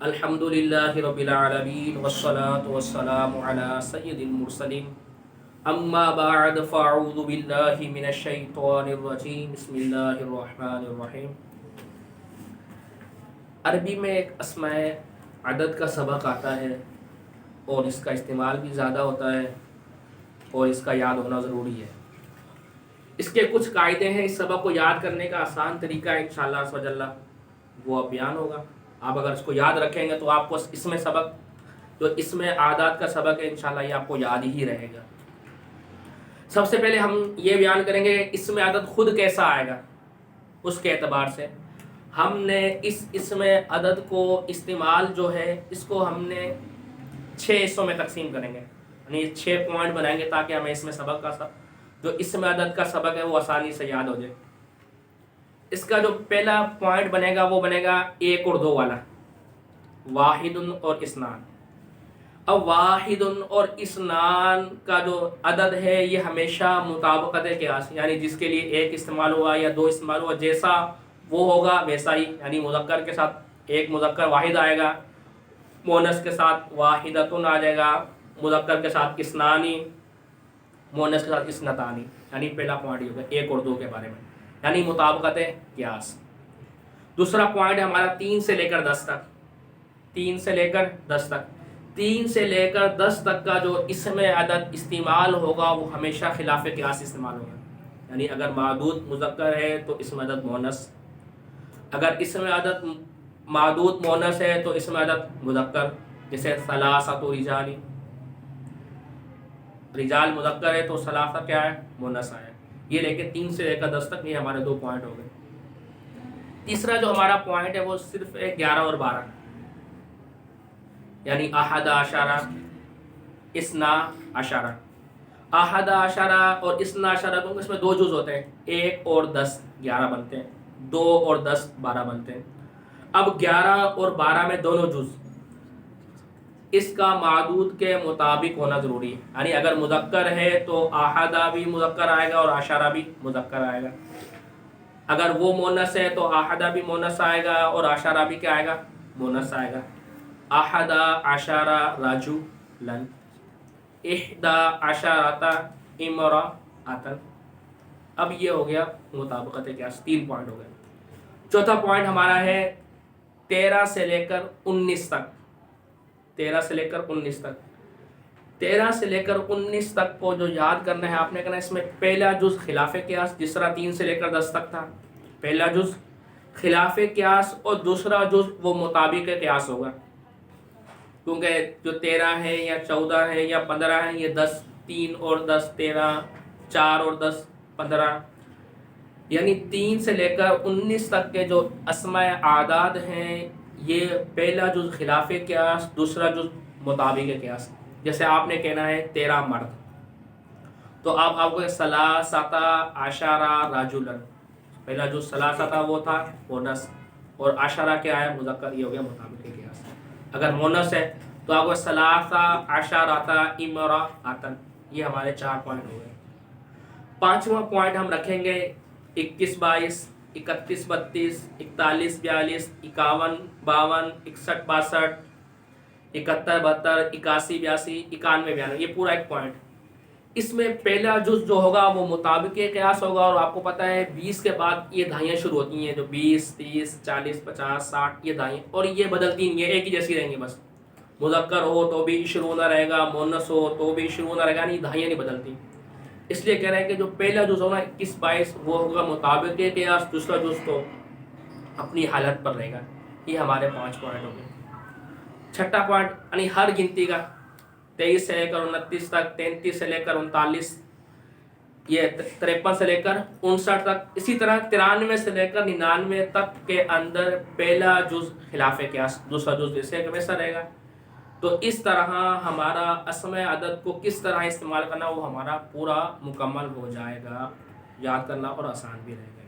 الحمدللہ رب العالمین والصلاة والسلام علی سید المرسلین اما بعد فاعوذ باللہ من الشیطان الرجیم بسم اللہ الرحمن الرحیم۔ عربی میں ایک اسماء عدد کا سبق آتا ہے اور اس کا استعمال بھی زیادہ ہوتا ہے اور اس کا یاد ہونا ضروری ہے۔ اس کے کچھ قاعدے ہیں، اس سبق کو یاد کرنے کا آسان طریقہ ہے انشاءاللہ عز و جل وہ اب بیان ہوگا۔ آپ اگر اس کو یاد رکھیں گے تو آپ کو اس میں سبق جو اس میں عادات کا سبق ہے انشاءاللہ یہ آپ کو یاد ہی رہے گا۔ سب سے پہلے ہم یہ بیان کریں گے اس میں عدد خود کیسا آئے گا۔ اس کے اعتبار سے ہم نے اس میں عدد کو استعمال جو ہے اس کو ہم نے 6 حصوں میں تقسیم کریں گے، یعنی 6 پوائنٹ بنائیں گے تاکہ ہمیں اس میں سبق کا جو اس میں عدد کا سبق ہے وہ آسانی سے یاد ہو جائے۔ اس کا جو پہلا پوائنٹ بنے گا وہ بنے گا 1 اور 2 والا، واحد اور اثنان۔ اب واحد اور اثنان کا جو عدد ہے یہ ہمیشہ مطابقت قیاس، یعنی جس کے لیے 1 استعمال ہوا یا 2 استعمال ہوا جیسا وہ ہوگا ویسا ہی، یعنی مذکر کے ساتھ ایک مذکر واحد آئے گا، مؤنث کے ساتھ واحدتن آ جائے گا، مذکر کے ساتھ اثنانی، مؤنث کے ساتھ اثنتانی، یعنی پہلا پوائنٹ یہ ہوگا 1 اور 2 کے بارے میں، یعنی مطابقت قیاس۔ دوسرا پوائنٹ ہے ہمارا 3 سے لے کر 10 تک، 3 سے لے کر 10 تک، 3 سے لے کر 10 تک کا جو اس میں عدد استعمال ہوگا وہ ہمیشہ خلاف قیاس استعمال ہوگا، یعنی اگر معدود مذکر ہے تو اس میں عدد مؤنث، اگر اس میں عدد معدود مؤنث ہے تو اس میں عدد مذکر، جیسے ثلاثۃ رجال، رجال مذکر ہے تو ثلاثہ کیا ہے مؤنث ہے۔ یہ لے کے 3 سے لے کر 10 تک یہ ہمارے 2 پوائنٹ ہو گئے۔ تیسرا جو ہمارا پوائنٹ ہے وہ صرف 11 اور 12، یعنی احد عشرہ، اثنا عشرہ۔ احد عشرہ اور اثنا عشرہ تو اس میں 2 جز ہوتے ہیں، 1 اور 10 11 بنتے ہیں، 2 اور 10 12 بنتے ہیں۔ اب 11 اور 12 میں دونوں جز اس کا معدود کے مطابق ہونا ضروری ہے، یعنی اگر مذکر ہے تو احدہ بھی مذکر آئے گا اور عشرہ بھی مذکر آئے گا، اگر وہ مؤنث ہے تو احدہ بھی مؤنث آئے گا اور عشرہ بھی کیا آئے گا مؤنث آئے گا۔ احدہ عشرہ رجلاً، احدی عشرۃ امرأۃ۔ اب یہ ہو گیا مطابقت قیاس، 3 پوائنٹ ہو گئے۔ چوتھا پوائنٹ ہمارا ہے 13 سے لے کر 19 تک، 13 سے لے کر 19 تک۔ 13 سے لے کر 19 تک کو جو یاد کرنا ہے آپ نے کہنا اس میں پہلا جز خلاف قیاس، جس طرح 3 سے لے کر 10 تک تھا، پہلا جز خلاف قیاس اور دوسرا جز وہ مطابق قیاس ہوگا، کیونکہ جو 13 ہے یا 14 ہے یا 15 ہے یہ 10، 3 اور 10 13، 4 اور 10 15، یعنی 3 سے لے کر 19 تک کے جو اسماء اعداد ہیں یہ پہلا جز خلاف قیاس، دوسرا جز مطابق قیاس۔ جیسے آپ نے کہنا ہے 13 مرد، تو آپ کو ثلاثۃ عشرہ رجلاً، پہلا جز ثلاثۃ وہ تھا مؤنث اور عشرہ کیا ہے مذکر، یہ ہو گیا مطابق قیاس۔ اگر مؤنث ہے تو آپ کو ثلاث عشرۃ امرأۃ، یہ ہمارے 4 پوائنٹ ہو گئے۔ 5واں پوائنٹ ہم رکھیں گے 21 22، 31 32، 41 42، 51 52، 61 62، 71 72، 81 82، 91 92، یہ پورا ایک پوائنٹ۔ اس میں پہلا جز جو ہوگا وہ مطابق قیاس ہوگا، اور آپ کو پتہ ہے 20 کے بعد یہ دہائیاں شروع ہوتی ہیں، جو 20 30 40 50 60 یہ دہائیاں، اور یہ بدلتی نہیں ہے، ایک ہی جیسی رہیں گی بس، مذکر ہو تو بھی شروع نہ رہے گا، مؤنث ہو تو بھی شروع نہ رہے گا، نہیں دہائیاں نہیں بدلتی۔ اس لیے کہہ رہے ہیں کہ جو پہلا جز ہوگا 21 22 وہ ہوگا مطابق قیاس، دوسرا جز تو اپنی حالت پر رہے گا۔ یہ ہمارے 5 پوائنٹ ہو گئے۔ 6واں پوائنٹ یعنی ہر گنتی کا 23 سے لے کر 29 تک، 33 سے لے کر 39، یہ 53 سے لے کر 59 تک، اسی طرح 93 سے لے کر 99 تک کے اندر پہلا جز خلاف قیاس، دوسرا جز جیسے ویسا رہے گا۔ تو اس طرح ہمارا اسماء عدد کو کس طرح استعمال کرنا وہ ہمارا پورا مکمل ہو جائے گا، یاد کرنا اور آسان بھی رہے گا۔